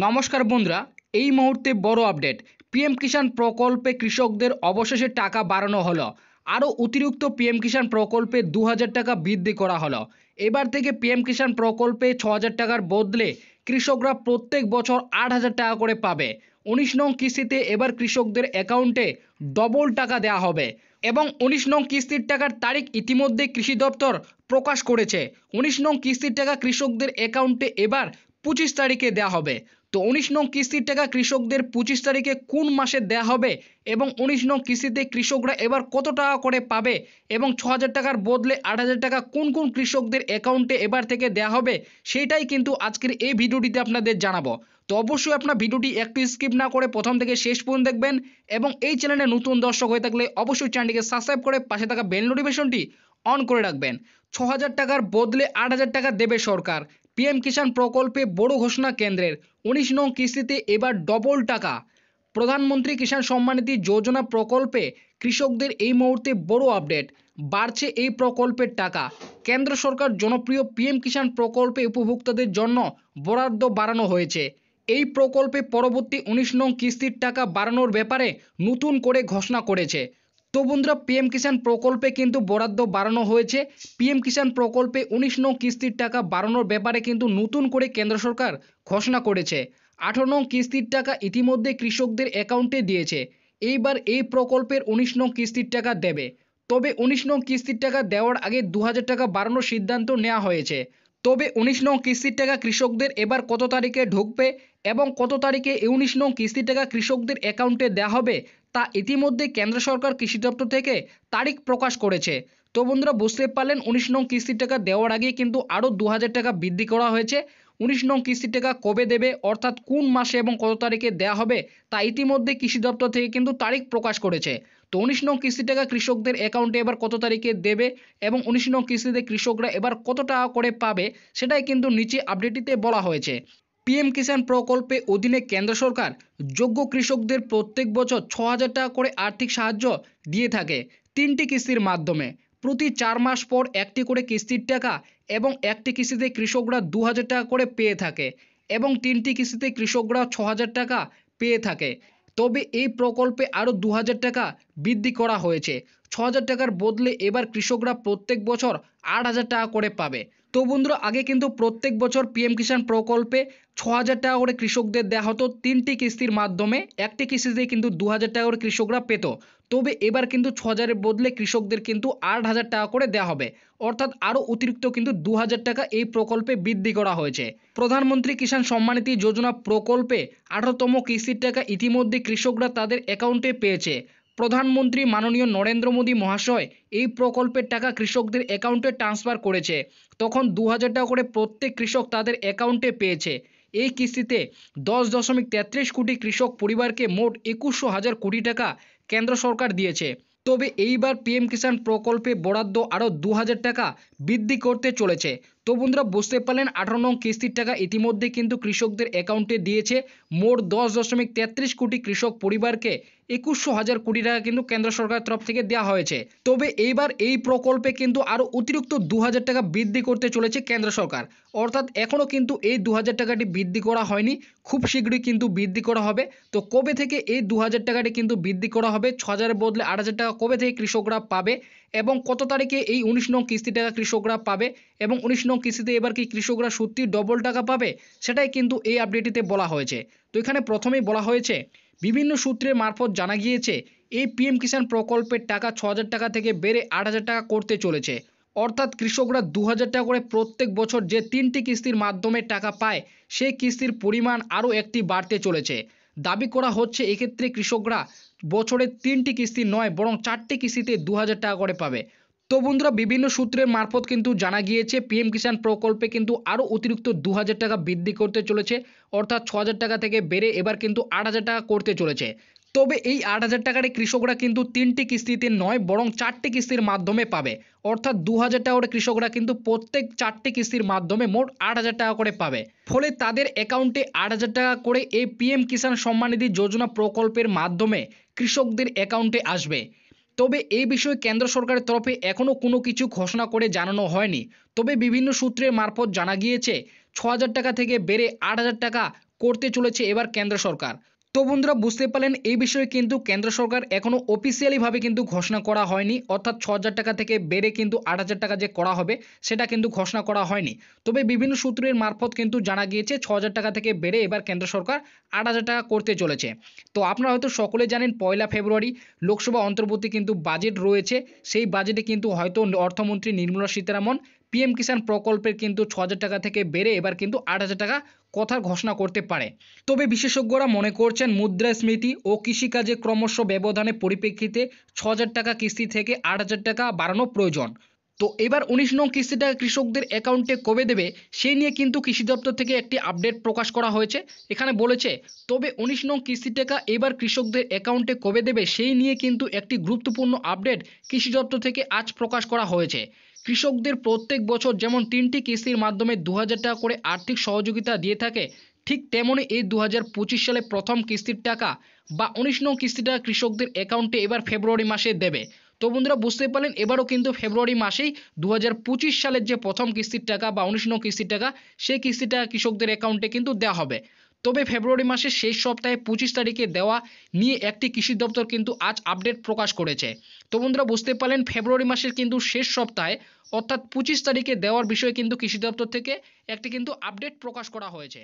নমস্কার বন্ধুরা, এই মুহূর্তে বড় আপডেট। পিএম কিষাণ প্রকল্পে কৃষকদের অবশেষে টাকা বাড়ানো হলো। আরও অতিরিক্ত পিএম কিষাণ প্রকল্পে 2000 টাকা বৃদ্ধি করা হলো। এবার থেকে পিএম কিষাণ প্রকল্পে 6000 টাকার বদলে কৃষকরা প্রত্যেক বছর 8000 টাকা করে পাবে। 19 নং কিস্তিতে এবার কৃষকদের অ্যাকাউন্টে ডবল টাকা দেওয়া হবে এবং 19 নং কিস্তির টাকার তারিখ ইতিমধ্যে কৃষি দপ্তর প্রকাশ করেছে। 19 নং কিস্তির টাকা কৃষকদের অ্যাকাউন্টে এবার 25 তারিখে দেওয়া হবে। তো 19 নং কিস্তির টাকা কৃষকদের 25 তারিখে কোন মাসে দেওয়া হবে এবং 19 নং কিস্তিতে কৃষকরা এবার কত টাকা করে পাবে এবং 6000 টাকার বদলে 8000 টাকা কোন কোন কৃষকদের অ্যাকাউন্টে এবার থেকে দেওয়া হবে, সেটাই কিন্তু আজকের এই ভিডিওটিতে আপনাদের জানাবো। তো অবশ্যই আপনার ভিডিওটি একটু স্কিপ না করে প্রথম থেকে শেষ পর্যন্ত দেখবেন এবং এই চ্যানেলে নতুন দর্শক হয়ে থাকলে অবশ্যই চ্যানেলটিকে সাবস্ক্রাইব করে পাশে থাকা বেল নোটিফিকেশনটি অন করে রাখবেন। 6000 টাকার বদলে 8000 টাকা দেবে সরকার। পিএম কিষাণ প্রকল্পে বড় ঘোষণা কেন্দ্রের। 19 নং কিস্তিতে এবার ডবল টাকা। প্রধানমন্ত্রী কিষাণ সম্মানিধি যোজনা প্রকল্পে কৃষকদের এই মুহূর্তে বড় আপডেট। বাড়ছে এই প্রকল্পের টাকা। কেন্দ্র সরকার জনপ্রিয় পিএম কিষাণ প্রকল্পে উপভোক্তাদের জন্য বরাদ্দ বাড়ানো হয়েছে। এই প্রকল্পে পরবর্তী 19 নং কিস্তির টাকা বাড়ানোর ব্যাপারে নতুন করে ঘোষণা করেছে। তো বন্ধুরা, পিএম কিষাণ প্রকল্পে কিন্তু বরাদ্দ বাড়ানো হয়েছে। পিএম কিষাণ প্রকল্পে 19 নং কিস্তির টাকা বাড়ানোর ব্যাপারে কিন্তু নতুন করে কেন্দ্র সরকার ঘোষণা করেছে। 18 নং কিস্তির টাকা ইতিমধ্যে কৃষকদের অ্যাকাউন্টে দিয়েছে। এইবার এই প্রকল্পের 19 নং কিস্তির টাকা দেবে। তবে 19 নং কিস্তির টাকা দেওয়ার আগে 2000 টাকা বাড়ানোর সিদ্ধান্ত নেওয়া হয়েছে। তবে 19 নং কিস্তির টাকা কৃষকদের এবার কত তারিখে ঢুকবে এবং কত তারিখে এই 19 নং কিস্তির টাকা কৃষকদের অ্যাকাউন্টে দেওয়া হবে তা ইতিমধ্যে কেন্দ্র সরকার কৃষি দপ্তর থেকে তারিখ প্রকাশ করেছে। তো বন্ধুরা, বুঝতে পারলেন 19 নং কিস্তির টাকা দেওয়ার আগে কিন্তু আরও 2000 টাকা বৃদ্ধি করা হয়েছে। 19 নং কিস্তির টাকা কবে দেবে অর্থাৎ কোন মাসে এবং কত তারিখে দেওয়া হবে তা ইতিমধ্যে কৃষি দপ্তর থেকে কিন্তু তারিখ প্রকাশ করেছে। তো 19 নং কিস্তির টাকা কৃষকদের অ্যাকাউন্টে এবার কত তারিখে দেবে এবং 19 নং কিস্তিতে কৃষকরা এবার কত টাকা করে পাবে সেটাই কিন্তু নিচে আপডেটটিতে বলা হয়েছে। পিএম কিষাণ প্রকল্পে অধীনে কেন্দ্র সরকার যোগ্য কৃষকদের প্রত্যেক বছর 6000 টাকা করে আর্থিক সাহায্য দিয়ে থাকে 3টি কিস্তির মাধ্যমে। প্রতি 4 মাস পর একটি করে কিস্তির টাকা এবং একটি কিস্তিতে কৃষকরা 2000 টাকা করে পেয়ে থাকে এবং 3টি কিস্তিতে কৃষকরা 6000 টাকা পেয়ে থাকে। তবে এই প্রকল্পে আরও 2000 টাকা বৃদ্ধি করা হয়েছে। 6000 টাকার বদলে এবার কৃষকরা প্রত্যেক বছর 8000 টাকা করে পাবে। তো বন্ধুরা, আগে কিন্তু প্রত্যেক বছর পিএম কিষাণ প্রকল্পে 6000 টাকা করে কৃষকদের দেওয়া হতো 3টি কিস্তির মাধ্যমে। একটি কিস্তিতে কিন্তু 2000 টাকা করে কৃষকরা পেত। তবে এবার কিন্তু 6000-এর বদলে কৃষকদের কিন্তু 8000 টাকা করে দেওয়া হবে, অর্থাৎ আরও অতিরিক্ত কিন্তু 2000 টাকা এই প্রকল্পে বৃদ্ধি করা হয়েছে। প্রধানমন্ত্রী কিষাণ সম্মানিধি যোজনা প্রকল্পে 18তম কিস্তির টাকা ইতিমধ্যে কৃষকরা তাদের অ্যাকাউন্টে পেয়েছে। প্রধানমন্ত্রী মাননীয় নরেন্দ্র মোদী মহাশয় এই প্রকল্পের টাকা কৃষকদের অ্যাকাউন্টে ট্রান্সফার করেছে। তখন 2000 টাকা করে প্রত্যেক কৃষক তাদের অ্যাকাউন্টে পেয়েছে। এই কিস্তিতে 10.33 কোটি কৃষক পরিবারকে মোট 21,000 কোটি টাকা কেন্দ্র সরকার দিয়েছে। তবে এইবার পিএম কিষাণ প্রকল্পে বরাদ্দ আরও 2000 টাকা বৃদ্ধি করতে চলেছে। তো বন্ধুরা, বুঝতে পারলেন 18 নং কিস্তির টাকা ইতিমধ্যে কিন্তু কৃষকদের অ্যাকাউন্টে দিয়েছে। মোট 10.33 কোটি কৃষক পরিবারকে 21,000 কোটি টাকা কিন্তু কেন্দ্র সরকারের তরফ থেকে দেওয়া হয়েছে। তবে এইবার এই প্রকল্পে কিন্তু আরও অতিরিক্ত 2000 টাকা বৃদ্ধি করতে চলেছে কেন্দ্র সরকার। অর্থাৎ এখনও কিন্তু এই 2000 টাকাটি বৃদ্ধি করা হয়নি, খুব শীঘ্রই কিন্তু বৃদ্ধি করা হবে। তো কবে থেকে এই 2000 টাকাটি কিন্তু বৃদ্ধি করা হবে, 6000-এর বদলে 8000 টাকা কবে থেকে কৃষকরা পাবে এবং কত তারিখে এই 19 নং কিস্তি টাকা কৃষকরা পাবে এবং 19 নং কিস্তিতে এবার কি কৃষকরা সত্যি ডবল টাকা পাবে, সেটাই কিন্তু এই আপডেটটিতে বলা হয়েছে। তো এখানে প্রথমেই বলা হয়েছে, বিভিন্ন সূত্রের মারফত জানা গিয়েছে এই পিএম কিষাণ প্রকল্পের টাকা 6000 টাকা থেকে বেড়ে 8000 টাকা করতে চলেছে। অর্থাৎ কৃষকরা 2000 টাকা করে প্রত্যেক বছর যে 3টি কিস্তির মাধ্যমে টাকা পায় সেই কিস্তির পরিমাণ আরও একটি বাড়তে চলেছে। দাবি করা হচ্ছে এক্ষেত্রে কৃষকরা বছরে 3টি কিস্তি নয় বরং 4টি কিস্তিতে 2000 টাকা করে পাবে। তো বন্ধুরা, বিভিন্ন সূত্রের মারফত কিন্তু জানা গিয়েছে পিএম কিষাণ প্রকল্পে কিন্তু আরও অতিরিক্ত 2000 টাকা বৃদ্ধি করতে চলেছে। অর্থাৎ 6000 টাকা থেকে বেড়ে এবার কিন্তু 8000 টাকা করতে চলেছে। তবে এই 8000 টাকার কৃষকরা কিন্তু 3টি কিস্তিতে নয় বরং 4টি কিস্তির মাধ্যমে পাবে। অর্থাৎ 2000 টাকা করে কৃষকরা কিন্তু প্রত্যেক 4টি কিস্তির মাধ্যমে মোট 8000 টাকা করে পাবে। ফলে তাদের অ্যাকাউন্টে 8000 টাকা করে এই পিএম কিষাণ সম্মানিধি যোজনা প্রকল্পের মাধ্যমে কৃষকদের অ্যাকাউন্টে আসবে। তবে এই বিষয়ে কেন্দ্র সরকারের তরফে এখনও কোনো কিছু ঘোষণা করে জানানো হয়নি। তবে বিভিন্ন সূত্রের মারফত জানা গিয়েছে 6000 টাকা থেকে বেড়ে 8000 টাকা করতে চলেছে এবার কেন্দ্র সরকার। তো বন্ধুরা বুঝতে পারলেন এই বিষয়ে কিন্তু কেন্দ্র সরকার এখনো অফিসিয়ালি ভাবে কিন্তু ঘোষণা করা হয়নি, অর্থাৎ 6,000 টাকা থেকে বেড়ে কিন্তু 8,000 টাকা যে করা হবে সেটা কিন্তু ঘোষণা করা হয়নি। তবে বিভিন্ন সূত্রের মারফত কিন্তু জানা গিয়েছে 6,000 টাকা থেকে বেড়ে এবার কেন্দ্র সরকার 8,000 টাকা করতে চলেছে। তো আপনারা হয়তো সকলে জানেন 1 ফেব্রুয়ারি লোকসভা অন্তর্বর্তী কিন্তু বাজেট রয়েছে, সেই বাজেটে কিন্তু হয়তো অর্থমন্ত্রী নির্মলা সীতারামন পিএম কিষাণ প্রকল্পের কিন্তু 6,000 টাকা থেকে বেড়ে এবার কিন্তু 8,000 টাকা কথার ঘোষণা করতে পারে। তবে বিশেষজ্ঞরা মনে করছেন মুদ্রাস্ফীতি ও কৃষিকাজে ক্রমশ ব্যবধানের পরিপ্রেক্ষিতে 6,000 টাকা কিস্তি থেকে 8,000 টাকা বাড়ানো প্রয়োজন। তো এবার 19 নং কিস্তিটা কৃষকদের অ্যাকাউন্টে কবে দেবে সেই নিয়ে কিন্তু কৃষি দপ্তর থেকে একটি আপডেট প্রকাশ করা হয়েছে। এখানে বলেছে তবে 19 নং কিস্তি টাকা এবার কৃষকদের অ্যাকাউন্টে কবে দেবে সেই নিয়ে কিন্তু একটি গুরুত্বপূর্ণ আপডেট কৃষি দপ্তর থেকে আজ প্রকাশ করা হয়েছে। কৃষকদের প্রত্যেক বছর যেমন 3টি কিস্তির মাধ্যমে 2,000 টাকা করে আর্থিক সহযোগিতা দিয়ে থাকে, ঠিক তেমনই এই 2025 সালে প্রথম কিস্তির টাকা বা 19 নং কিস্তিটা কৃষকদের অ্যাকাউন্টে এবার ফেব্রুয়ারি মাসে দেবে। তো বন্ধুরা বুঝতে পারলেন এবারও কিন্তু ফেব্রুয়ারি মাসেই 2025 সালের যে প্রথম কিস্তির টাকা বা 19 নং কিস্তির টাকা সেই কিস্তির টাকা কৃষকদের অ্যাকাউন্টে কিন্তু দেওয়া হবে। তবে ফেব্রুয়ারি মাসের শেষ সপ্তাহে 25 তারিখে দেওয়া নিয়ে একটি কৃষি দপ্তর কিন্তু আজ আপডেট প্রকাশ করেছে। তো বন্ধুরা বুঝতে পারলেন ফেব্রুয়ারি মাসের কিন্তু শেষ সপ্তাহে অর্থাৎ 25 তারিখে দেওয়ার বিষয়ে কিন্তু কৃষি দপ্তর থেকে একটি কিন্তু আপডেট প্রকাশ করা হয়েছে।